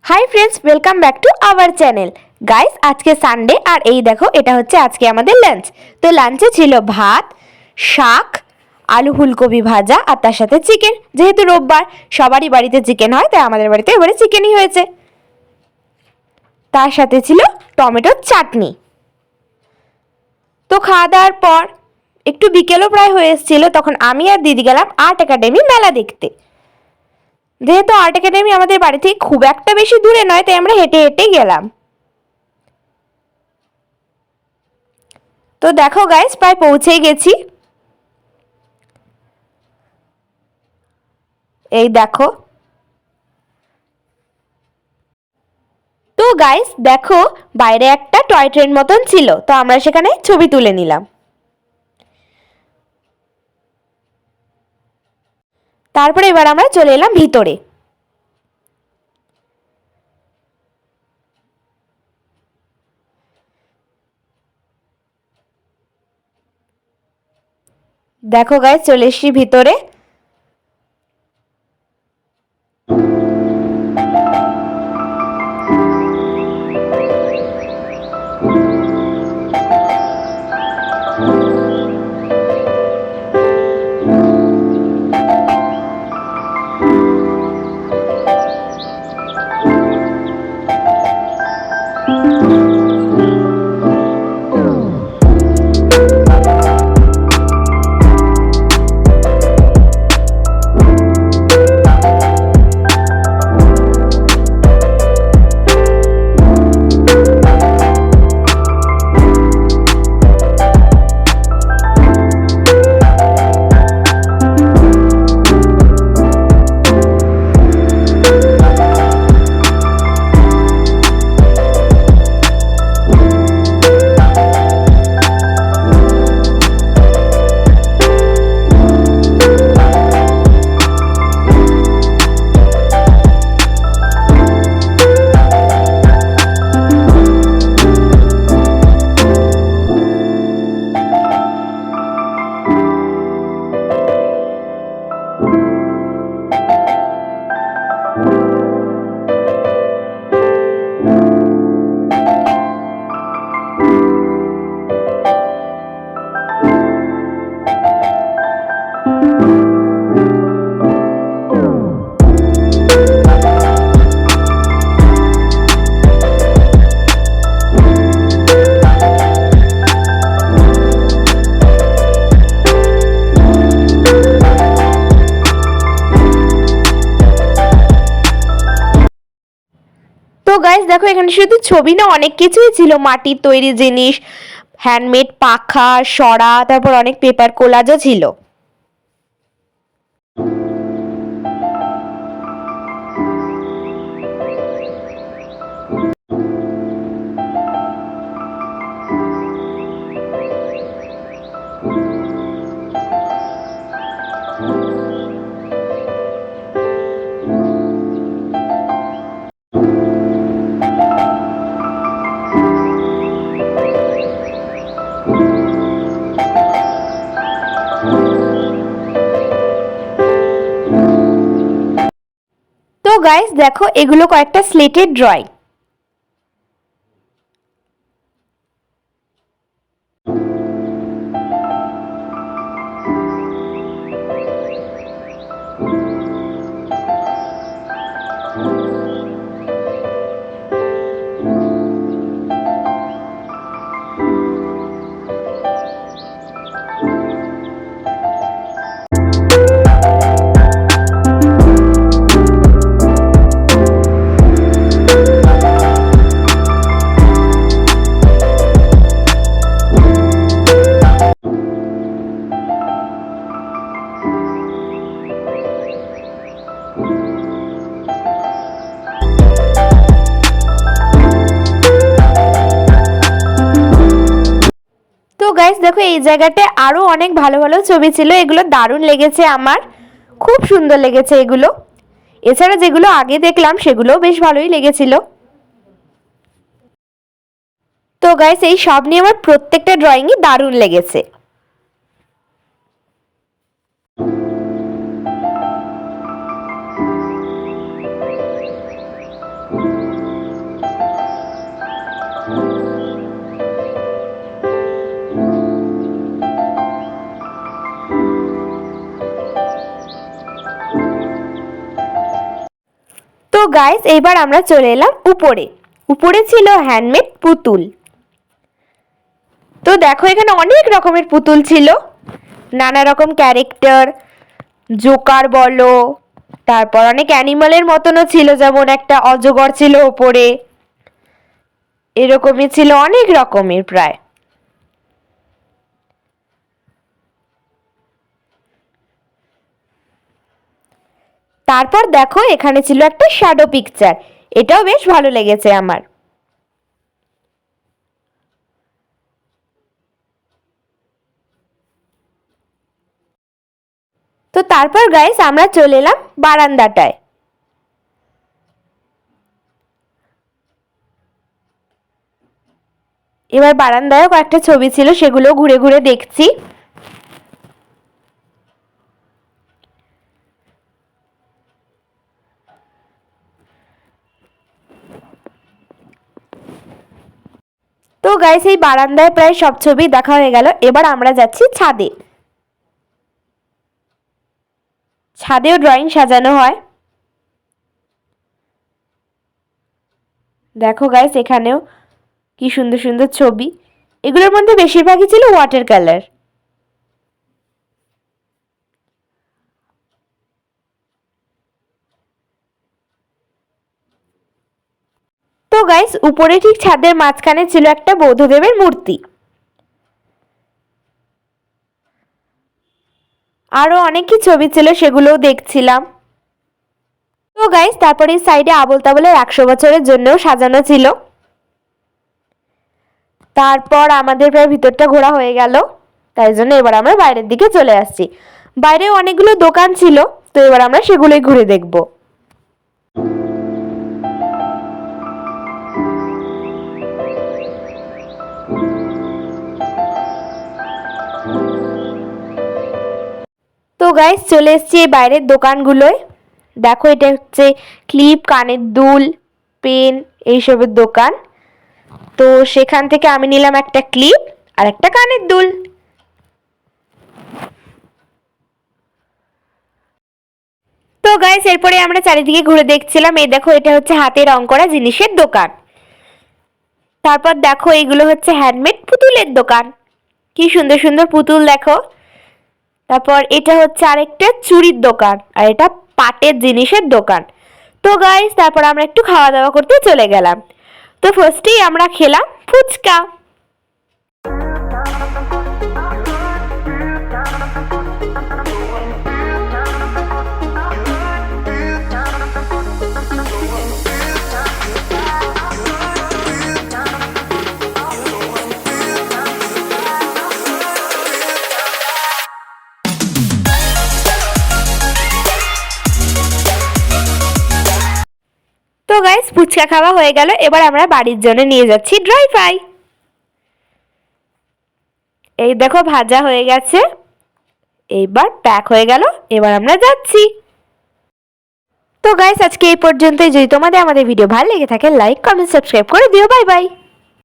High friends welcome back to our channel guys आज के Sunday और এই দেখো এটা হচ্ছে আজকে আমাদের লাঞ্চ। তো লাঞ্চে ছিল ভাত, শাক, আলু ফুলকপি ভাজা আর তার সাথে চিকেন। যেহেতু রোববার সবারই বাড়িতে চিকেন হয় তাই আমাদের বাড়িতে এবারে চিকেনই হয়েছে। তার সাথে ছিল টমেটোর চাটনি। তো খাওয়া দাওয়ার পর একটু বিকেলও প্রায় হয়ে এসেছিল, তখন আমি আর দিদি গেলাম আর্ট একাডেমি মেলা দেখতে। যেহেতু আর্ট একাডেমি আমাদের বাড়ি থেকে খুব একটা বেশি দূরে নয় তাই আমরা হেঁটে হেঁটেই গেলাম। তো দেখো গাইস প্রায় পৌঁছেই গেছি। এই দেখো। তো গাইস দেখো বাইরে একটা টয় ট্রেন মতন ছিল, তো আমরা সেখানে ছবি তুলে নিলাম। তারপরে এবার আমরা চলে এলাম ভিতরে। দেখো গাইস চলে এসেছি ভিতরে। তো গাইস দেখো এখানে শুধু ছবি না অনেক কিছুই ছিল, মাটির তৈরি জিনিস, হ্যান্ডমেড পাখা, সরা, তারপর অনেক পেপার কোলাজও ছিল। তো গাইস দেখো এগুলো কয়েকটা স্লেটের ড্রয়িং। তো গাইস দেখো এই জায়গাটায় আরো অনেক ভালো ভালো ছবি ছিল, এগুলো দারুণ লেগেছে আমার, খুব সুন্দর লেগেছে এগুলো। এছাড়া যেগুলো আগে দেখলাম সেগুলোও বেশ ভালোই লেগেছিল। তো গাইস এই সব নিয়ে আমার প্রত্যেকটা ড্রয়িংই দারুণ লেগেছে। তো গাইস এইবার আমরা চলে এলাম উপরে। উপরে ছিল হ্যান্ডমেড পুতুল। তো দেখো এখানে অনেক রকমের পুতুল ছিল, নানা রকম ক্যারেক্টার, জোকার বলো, তারপর অনেক অ্যানিমালের মতনও ছিল, যেমন একটা অজগর ছিল ওপরে, এরকমই ছিল অনেক রকমের প্রায়। তারপর দেখো এখানে ছিল একটা শ্যাডো পিকচার, এটাও বেশ ভালো লেগেছে আমার। তো তারপর গাইস আমরা চলে এলাম বারান্দাটায়। এবার বারান্দায়ও কয়েকটা ছবি ছিল, সেগুলো ঘুরে ঘুরে দেখছি। তো গাইস এই বারান্দায় প্রায় সব ছবি দেখা হয়ে গেল। এবার আমরা যাচ্ছি ছাদে। ছাদেও ড্রয়িং সাজানো হয়। দেখো গাইস এখানেও কি সুন্দর সুন্দর ছবি, এগুলোর মধ্যে বেশিরভাগই ছিল ওয়াটার কালার। তো গাইস উপরে ঠিক ছাদের মাঝখানে ছিল একটা বৌদ্ধদেবের মূর্তি। আরো অনেক কি ছবি ছিল, সেগুলোও দেখছিলাম। তো গাইস তারপরে এই সাইডে আবোল তাবোলের 100 বছরের জন্যও সাজানো ছিল। তারপর আমাদের প্রায় ভিতরটা ঘোরা হয়ে গেল, তাই জন্য এবার আমরা বাইরের দিকে চলে আসছি। বাইরে অনেকগুলো দোকান ছিল, তো এবার আমরা সেগুলোই ঘুরে দেখব। তো গাইস চলে এসেছি এই বাইরের দোকানগুলোয়। দেখো এটা হচ্ছে ক্লিপ, কানের দুল, পেন, এইসবের দোকান। তো সেখান থেকে আমি নিলাম একটা ক্লিপ আর একটা কানের দুল। তো গাইস এরপরে আমরা চারিদিকে ঘুরে দেখছিলাম। এই দেখো এটা হচ্ছে হাতে রং করা জিনিসের দোকান। তারপর দেখো এইগুলো হচ্ছে হ্যান্ডমেড পুতুলের দোকান, কি সুন্দর সুন্দর পুতুল দেখো। তারপর এটা হচ্ছে আরেকটা চুড়ির দোকান, আর এটা পাটের জিনিসের দোকান। তো গাইস তারপর আমরা একটু খাওয়া দাওয়া করতে চলে গেলাম। তো ফার্স্টেই আমরা খেলাম ফুচকা। তো গাইস ফুচকা খাওয়া হয়ে গেল, এবার আমরা বাড়ির জন্য নিয়ে যাচ্ছি ড্রাই ফ্রাই। এই দেখো ভাজা হয়ে গেছে, এইবার প্যাক হয়ে গেল, এবার আমরা যাচ্ছি। তো গাইস আজকে এই পর্যন্তই। যদি তোমাদের আমাদের ভিডিও ভালো লেগে থাকে লাইক, কমেন্ট, সাবস্ক্রাইব করে দিও। Bye bye.